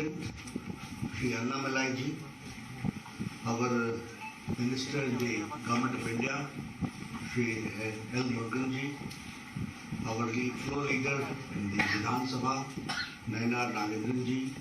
President, Shri Annamalai ji, our Minister in the Government of India, Shri L. Murugan ji, our floor leader in the Vidhan Sabha, Nainar Nagendran ji,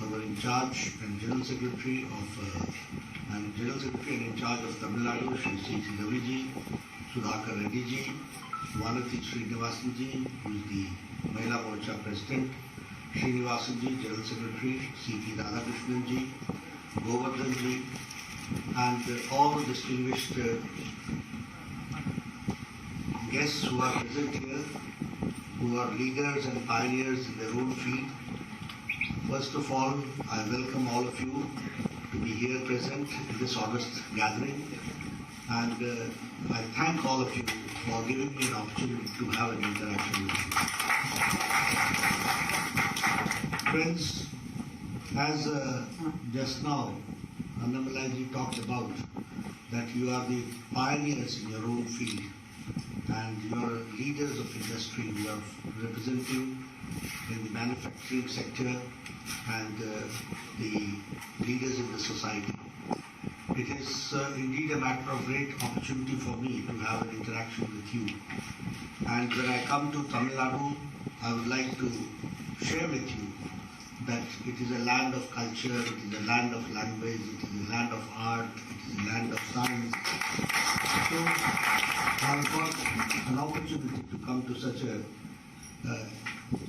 our in charge and General Secretary and in charge of Tamil Nadu, Shri C.T. Ravi ji, Sudhakar Reddy ji, Vanati Srinivasan ji, who is the Mahila Morcha President, Srinivasan ji, General Secretary, C.P. Radhakrishnan ji, Govardhan ji, and all distinguished guests who are present here, who are leaders and pioneers in their own field. First of all, I welcome all of you to be here present in this august gathering, and I thank all of you for giving me an opportunity to have an interaction with you. Friends, as just now Annamalai ji talked about, that you are the pioneers in your own field and you are leaders of industry. You are representing in the manufacturing sector and the leaders in the society. It is indeed a matter of great opportunity for me to have an interaction with you. And when I come to Tamil Nadu, I would like to share with you that it is a land of culture, it is a land of language, it is a land of art, it is a land of science. So I have got an opportunity to come to such a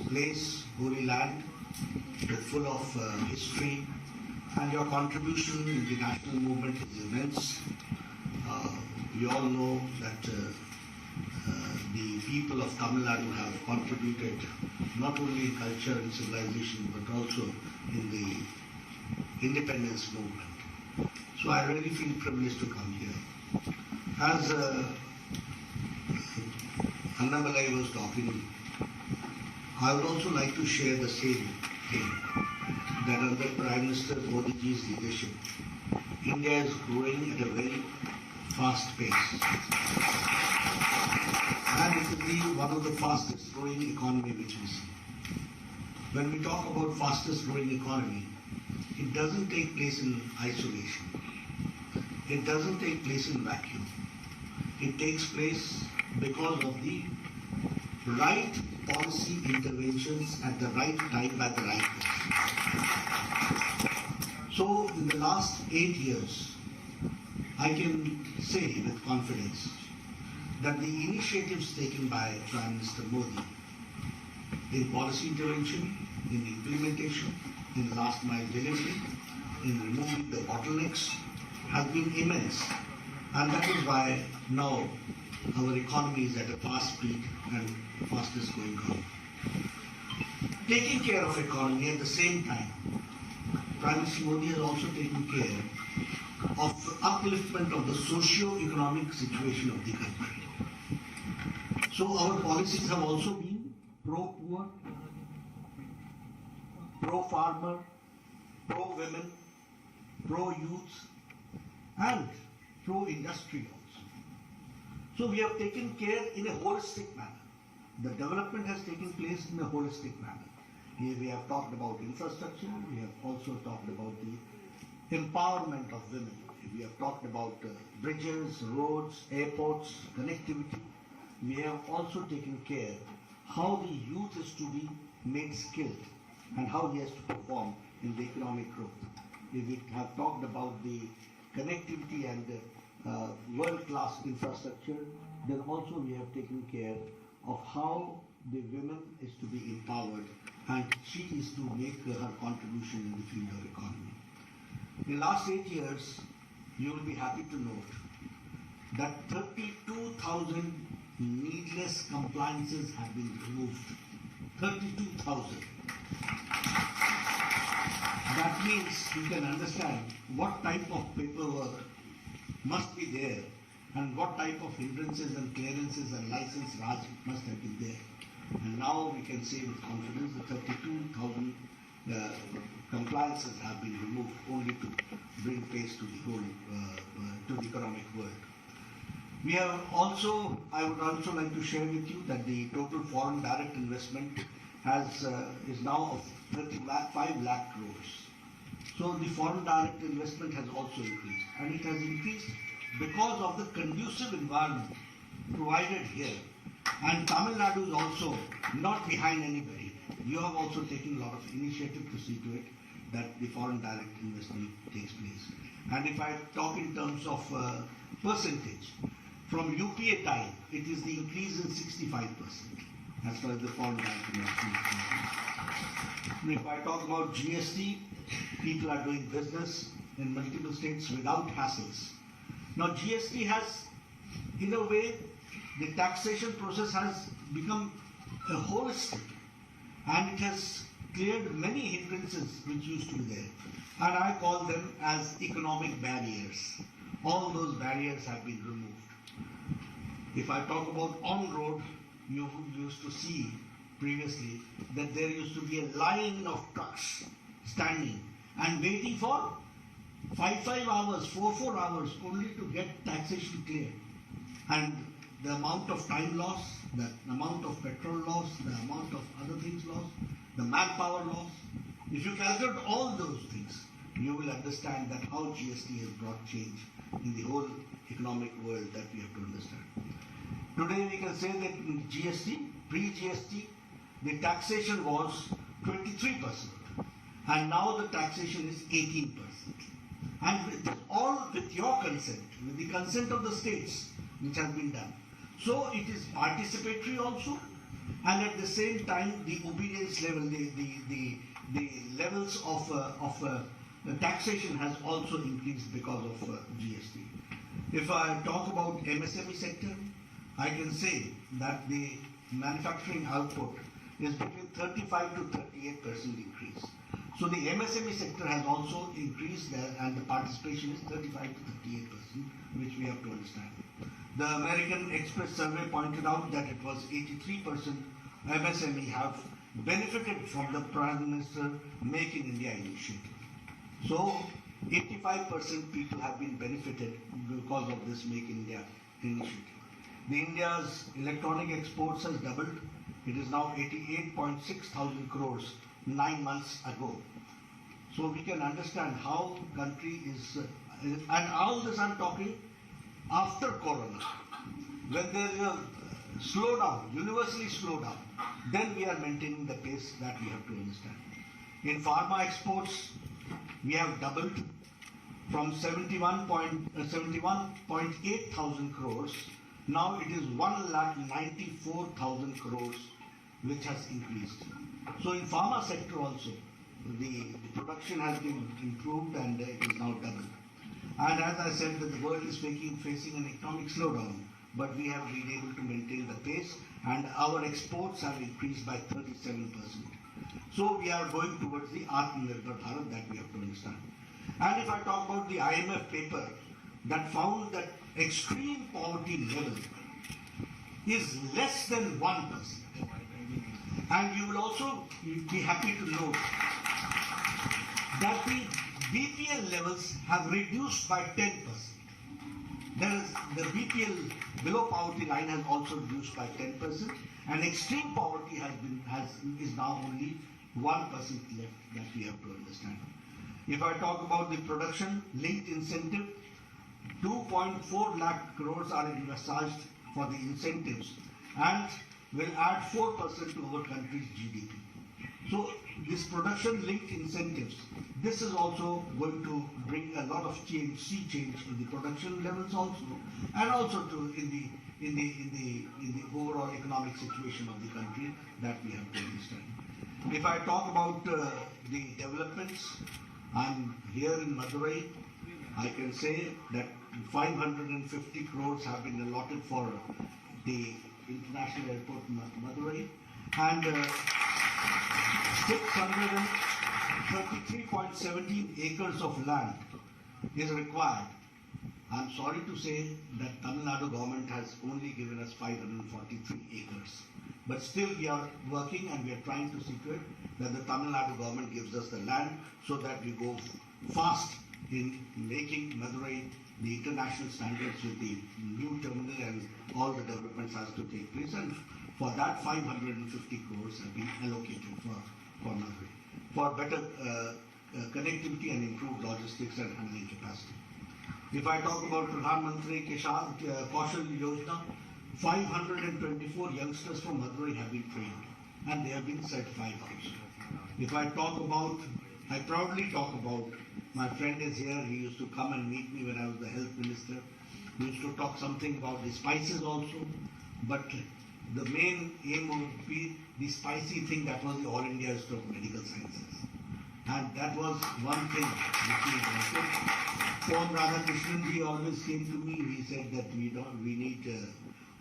place, holy land, full of history, and your contribution in the national movement is immense. We all know that the people of Tamil Nadu have contributed not only in culture and civilization but also in the independence movement. So I really feel privileged to come here. As Annamalai was talking, I would also like to share the same thing, that under Prime Minister Modi ji's leadership, India is growing at a very fast pace. And it will be one of the fastest growing economy which we see. When we talk about fastest growing economy, it doesn't take place in isolation. It doesn't take place in vacuum. It takes place because of the right policy interventions at the right time at the right place. So in the last 8 years, I can say with confidence that the initiatives taken by Prime Minister Modi in policy intervention, in implementation, in last mile delivery, in removing the bottlenecks have been immense. And that is why now our economy is at a fast speed and fastest growing economy. Taking care of economy at the same time, Prime Minister Modi has also taken care of the upliftment of the socio-economic situation of the country. So our policies have also been pro-poor, pro-farmer, pro-women, pro-youth, and pro-industry also. So we have taken care in a holistic manner. The development has taken place in a holistic manner. Here we have talked about infrastructure, we have also talked about the empowerment of women. We have talked about bridges, roads, airports, connectivity. We have also taken care how the youth is to be made skilled and how he has to perform in the economic growth. We have talked about the connectivity and world-class infrastructure. Then also we have taken care of how the women is to be empowered and she is to make her contribution in the field of economy. In the last 8 years, you will be happy to note that 32,000 needless compliances have been removed. 32,000. That means you can understand what type of paperwork must be there and what type of hindrances and clearances and license Raj must have been there. And now we can say with confidence that 32,000 compliances have been removed only to bring pace to the whole, to the economic world. We have also, I would also like to share with you that the total foreign direct investment is now of 35 lakh crores. So the foreign direct investment has also increased, and it has increased because of the conducive environment provided here. And Tamil Nadu is also not behind anybody. You have also taken a lot of initiative to see to it that the foreign direct investment takes place. And if I talk in terms of percentage, from UPA time, it is the increase in 65% as far as the foreign direct investment is concerned. If I talk about GST, people are doing business in multiple states without hassles. Now GST has, in a way, the taxation process has become a holistic, and it has cleared many hindrances which used to be there. And I call them as economic barriers. All those barriers have been removed. If I talk about on-road, you used to see previously that there used to be a line of trucks standing and waiting for 5 hours, 4 hours only to get taxation cleared. And the amount of time loss, the amount of petrol loss, the amount of other things lost, the manpower loss, if you calculate all those things, you will understand that how GST has brought change in the whole economic world that we have to understand. Today we can say that in GST, pre-GST, the taxation was 23%, and now the taxation is 18%. And all with your consent, with the consent of the states, which has been done. So it is participatory also, and at the same time the obedience level, the levels of taxation has also increased because of GST. If I talk about MSME sector, I can say that the manufacturing output is between 35 to 38% increase. So the MSME sector has also increased there, and the participation is 35 to 38%, which we have to understand. The American Express survey pointed out that it was 83% MSME have benefited from the Prime Minister Make in India initiative. So 85% people have been benefited because of this Make in India initiative. The India's electronic exports has doubled. It is now 88.6 thousand crores 9 months ago. So we can understand how country is, and all this I'm talking after Corona. When there is a slowdown, universally slowdown, then we are maintaining the pace that we have to understand. In pharma exports, we have doubled from 71.8 thousand crores. Now it is 1,94,000 crores, which has increased. So in pharma sector also, the production has been improved, and it is now doubled. And as I said, that the world is facing an economic slowdown, but we have been able to maintain the pace, and our exports have increased by 37%. So we are going towards the Atmanirbhar Bharat that we have to understand. And if I talk about the IMF paper that found that extreme poverty level is less than 1%. And you will also be happy to note that the BPL levels have reduced by 10%. The BPL below poverty line has also reduced by 10%, and extreme poverty is now only 1% left that we have to understand. If I talk about the production linked incentive, 2.4 lakh crores are envisaged for the incentives, and will add 4% to our country's GDP. So this production linked incentives, this is also going to bring a lot of sea change in the production levels also, and also in the overall economic situation of the country that we have to understand. If I talk about the developments, I'm here in Madurai. I can say that 550 crores have been allotted for the International Airport Madurai, and 633.17 acres of land is required. I'm sorry to say that Tamil Nadu government has only given us 543 acres. But still we are working, and we are trying to see to it that the Tamil Nadu government gives us the land so that we go fast in making Madurai the international standards with the new terminal, and all the developments has to take place. And For that, 550 crores have been allocated for Madurai, for better connectivity and improved logistics and handling capacity. If I talk about Pradhan Mantri Kaushal Yojana, 524 youngsters from Madurai have been trained and they have been certified also. If I proudly talk about, my friend is here, he used to come and meet me when I was the health minister. We used to talk something about the spices also, but the main aim would be the spicy thing that was the All India Institute of Medical Sciences. And that was one thing which we wanted. Paul Radhakrishnan ji always came to me, he said that we need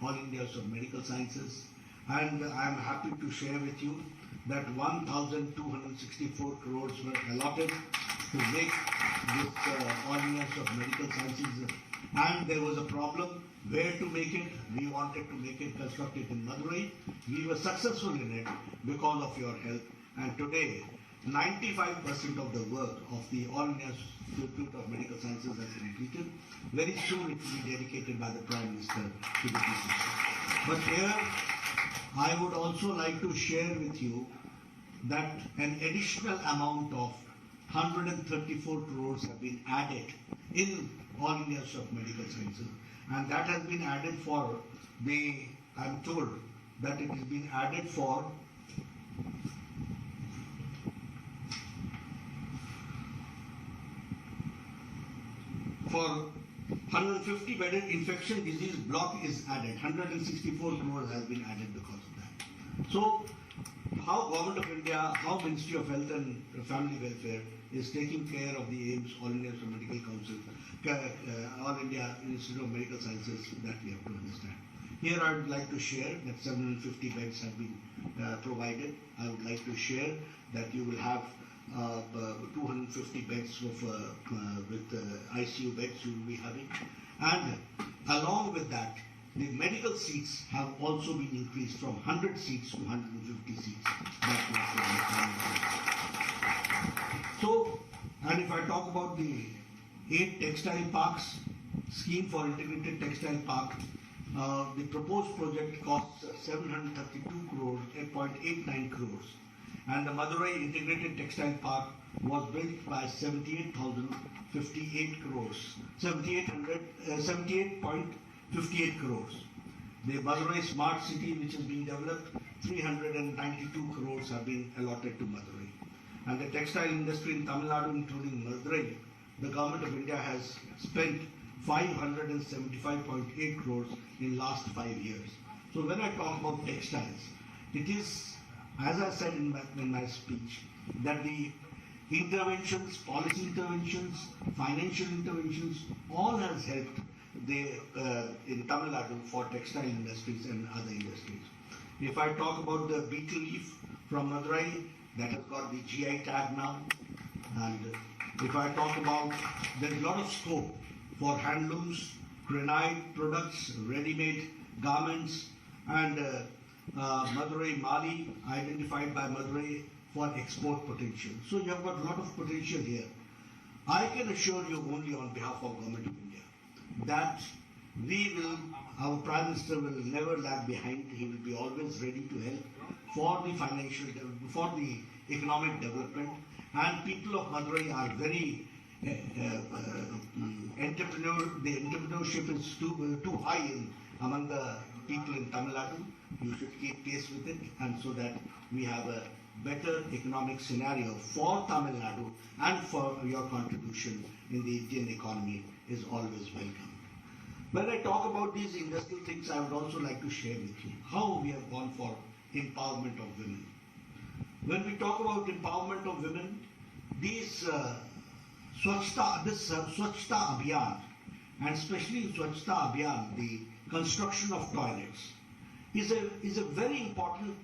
All India Institute of Medical Sciences. And I am happy to share with you that 1,264 crores were allotted to make this All India Institute of Medical Sciences. And there was a problem where to make it. We wanted to make it constructed in Madurai. We were successful in it because of your help. And today, 95% of the work of the All India Institute of Medical Sciences has completed. Very soon it will be dedicated by the Prime Minister to the people. But here, I would also like to share with you that an additional amount of 134 crores have been added in All India Institute of Medical Sciences. And that has been added for I'm told that it has been added for For 150 bedded infection disease block is added. 164 crores has been added because of that. So, how Government of India, how Ministry of Health and Family Welfare is taking care of the aims, All India Medical Council, All India Institute of Medical Sciences, that we have to understand. Here I would like to share that 750 beds have been provided. I would like to share that you will have 250 beds with ICU beds you will be having. And along with that, the medical seats have also been increased from 100 seats to 150 seats. So, and if I talk about the 8 textile parks, scheme for integrated textile park, the proposed project costs 732 crores, 8.89 crores. And the Madurai Integrated Textile Park was built by 78,058 crores, 78.58 crores. The Madurai Smart City, which is being developed, 392 crores have been allotted to Madurai. And the textile industry in Tamil Nadu, including Madurai, the Government of India has spent 575.8 crores in last 5 years. So when I talk about textiles, it is, as I said in my speech, that the interventions, policy interventions, financial interventions, all has helped in Tamil Nadu for textile industries and other industries. If I talk about the beetle leaf from Madurai, that has got the GI tag now. And if I talk about, there's a lot of scope for handlooms, granite products, ready-made garments, and Madurai Mali, identified by Madurai for export potential. So you have got a lot of potential here. I can assure you only on behalf of Government of India that our Prime Minister will never lag behind. He will be always ready to help for the financial, for the economic development. And people of Madurai are very the entrepreneurship is too high among the people in Tamil Nadu. You should keep pace with it, and so that we have a better economic scenario for Tamil Nadu, and for your contribution in the Indian economy is always welcome. When I talk about these industrial things, I would also like to share with you how we have gone for empowerment of women. When we talk about empowerment of women, these Swachhta Abhiyan, and especially Swachhta Abhiyan, the construction of toilets, is a very important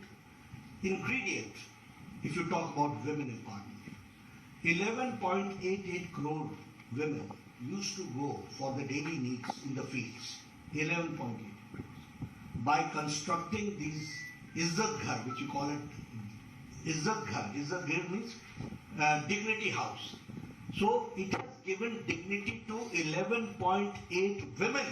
ingredient if you talk about women empowerment. 11.88 crore women used to go for the daily needs in the fields. 11.8 crores. By constructing these Izzat Ghar, which you call it Izzat Ghar. Izzat Ghar means dignity house. So it has given dignity to 11.8 women.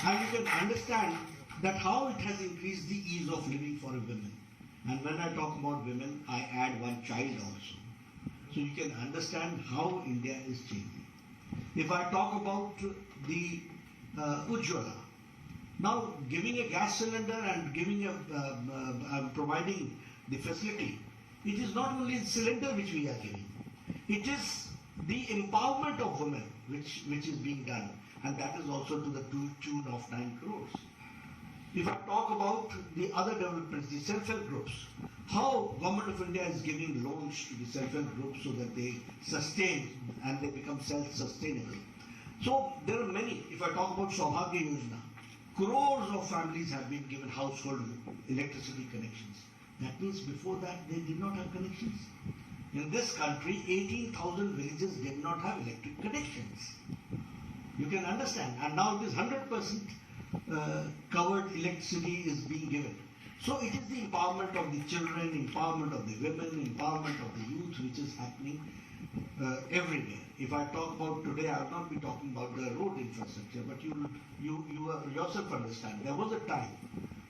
And you can understand that how it has increased the ease of living for a woman. And when I talk about women, I add one child also. So you can understand how India is changing. If I talk about the Ujjwala, now giving a gas cylinder and giving providing the facility, it is not only the cylinder which we are giving, it is the empowerment of women which is being done, and that is also to the tune of 9 crores. If I talk about the other developments, the self-help groups, how Government of India is giving loans to the self-help groups so that they sustain and they become self-sustainable. So there are many. If I talk about Saubhagya Yojana, crores of families have been given household electricity connections. That means before that they did not have connections. In this country, 18,000 villages did not have electric connections. You can understand. And now it is 100% covered electricity is being given. So it is the empowerment of the children, empowerment of the women, empowerment of the youth which is happening everywhere. If I talk about today, I will not be talking about the road infrastructure, but you yourself understand. There was a time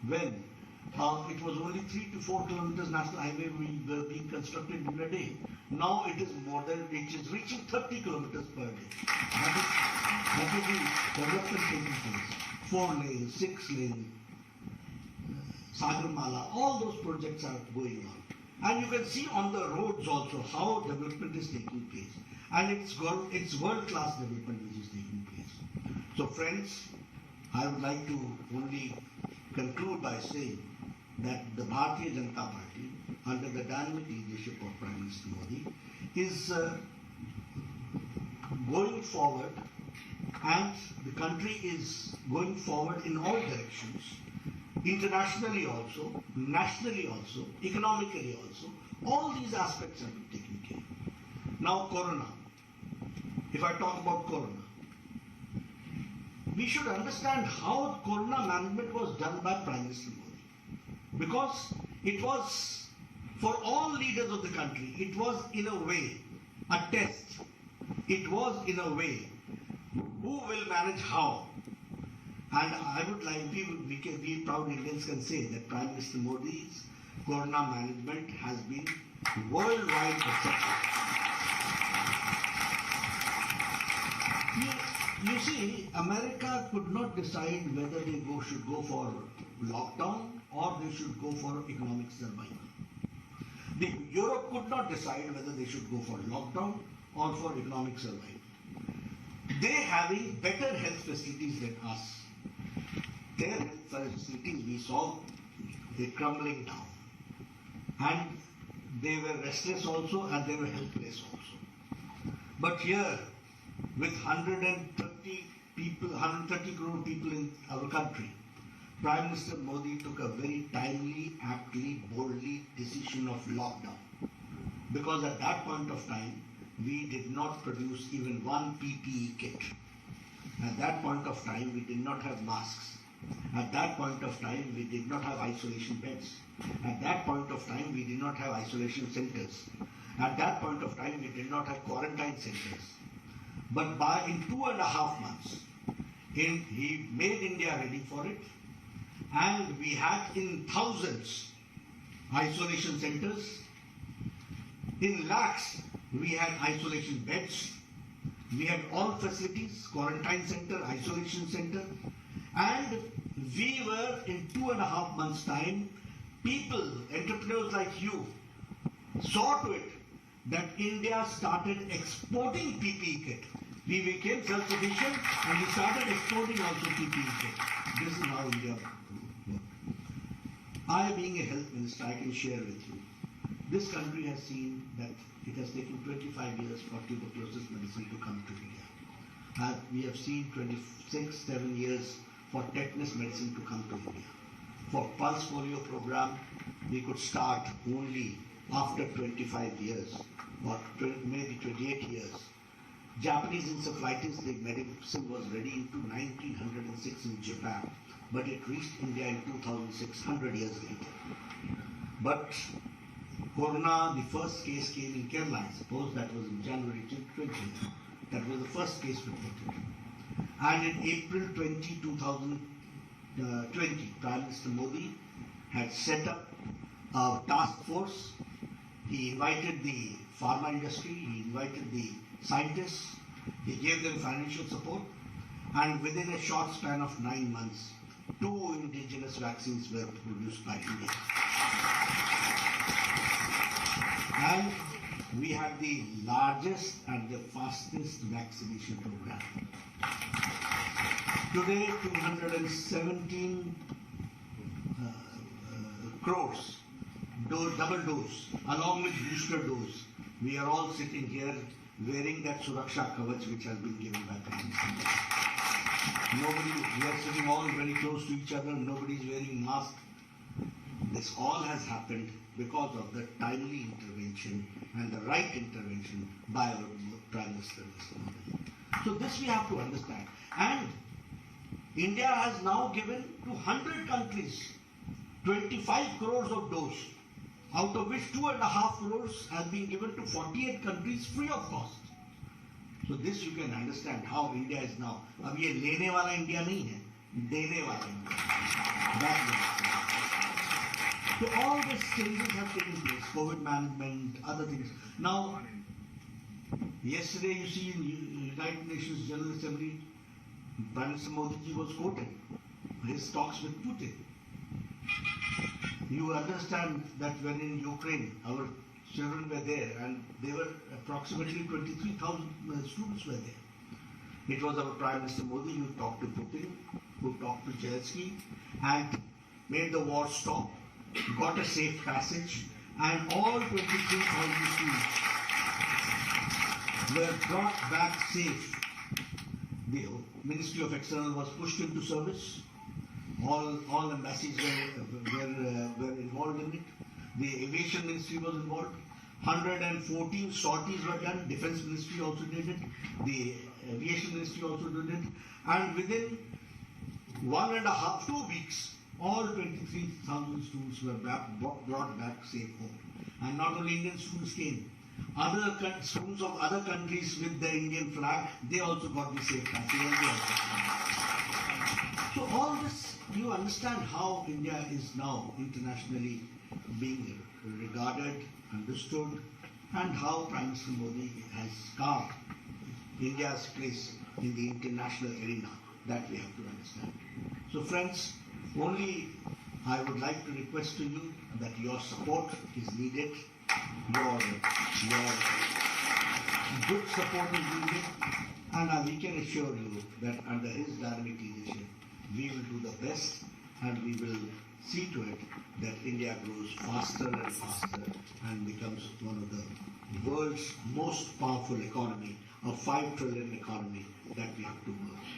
when it was only 3 to 4 kilometers national highway were being constructed in a day. Now it is more than, it is reaching 30 kilometers per day. That is the development taking place. 4 lanes, 6 lanes, Sagarmala, all those projects are going on. And you can see on the roads also how development is taking place. And it's world-class development which is taking place. So friends, I would like to only conclude by saying that the Bharatiya Janata Party, under the dynamic leadership of Prime Minister Modi, is going forward, and the country is going forward in all directions, internationally also, nationally also, economically also. All these aspects have been taken care of. Now Corona. If I talk about Corona, we should understand how Corona management was done by Prime Minister Modi. Because it was, for all leaders of the country, it was in a way a test. It was in a way, who will manage how? And I would like, we proud Indians can say that Prime Minister Modi's Corona management has been worldwide accepted. You see, America could not decide whether they should go for lockdown or they should go for economic survival. Europe could not decide whether they should go for lockdown or for economic survival. They having better health facilities than us. Their health facilities, we saw, they crumbling down. And they were restless also and they were helpless also. But here, with 130 crore people in our country, Prime Minister Modi took a very timely, aptly, boldly decision of lockdown. Because at that point of time, we did not produce even one PPE kit. At that point of time, we did not have masks. At that point of time, we did not have isolation beds. At that point of time, we did not have isolation centers. At that point of time, we did not have quarantine centers. But in 2.5 months, he made India ready for it. And we had in thousands isolation centers. In lakhs, we had isolation beds. We had all facilities, quarantine center, isolation center. And we were, in 2.5 months' time, people, entrepreneurs like you, saw to it that India started exporting PPE kit. We became self-sufficient and we started exporting also PPE kit. This is how India worked. I, being a health minister, I can share with you. This country has seen that it has taken 25 years for tuberculosis medicine to come to India. We have seen 7 years for tetanus medicine to come to India. For pulse polio program, we could start only after 25 years or maybe 28 years. Japanese encephalitis, the medicine was ready into 1906 in Japan, but it reached India in 2600 years later. But Corona, the first case came in Kerala, I suppose that was in January 2020. That was the first case reported. And in April 2020, Prime Minister Modi had set up a task force. He invited the pharma industry, he invited the scientists, he gave them financial support, and within a short span of 9 months, 2 indigenous vaccines were produced by India. And we had the largest and the fastest vaccination program. Today, 217 crores double dose, along with booster dose. We are all sitting here wearing that Suraksha Kavach which has been given by Prime Minister. Nobody, we are sitting all very close to each other, nobody is wearing mask. This all has happened because of the timely intervention and the right intervention by our Prime Minister. So this we have to understand. And India has now given to 100 countries 25 crores of dose, out of which 2.5 crores have been given to 48 countries free of cost. So this you can understand how India is now. अब ये लेने वाला India नहीं है, देने वाला India. So all these changes have taken place, COVID management, other things. Now, yesterday you see in United Nations General Assembly, Prime Minister Modi ji was quoted his talks with Putin. You understand that when in Ukraine our children were there and they were approximately 23,000 students were there. It was our Prime Minister Modi who talked to Putin, who talked to Zelensky and made the war stop, got a safe passage, and all 23,000 students were brought back safe. The Ministry of External was pushed into service. All embassies were involved in it. The Aviation Ministry was involved. 114 sorties were done. Defense Ministry also did it. The Aviation Ministry also did it. And within 2 weeks, all 23,000 students were brought back safe home. And not only Indian students came. Other students of other countries with the Indian flag, they also got the safe passage. So all this, you understand how India is now internationally being regarded, understood, and how Prime Minister Modi has carved India's place in the international arena. That we have to understand. So friends, only I would like to request to you that your support is needed. Your good support is needed, and we can assure you that under his dynamic leadership, we will do the best and we will see to it that India grows faster and faster and becomes one of the world's most powerful economy, a 5 trillion economy that we have to work.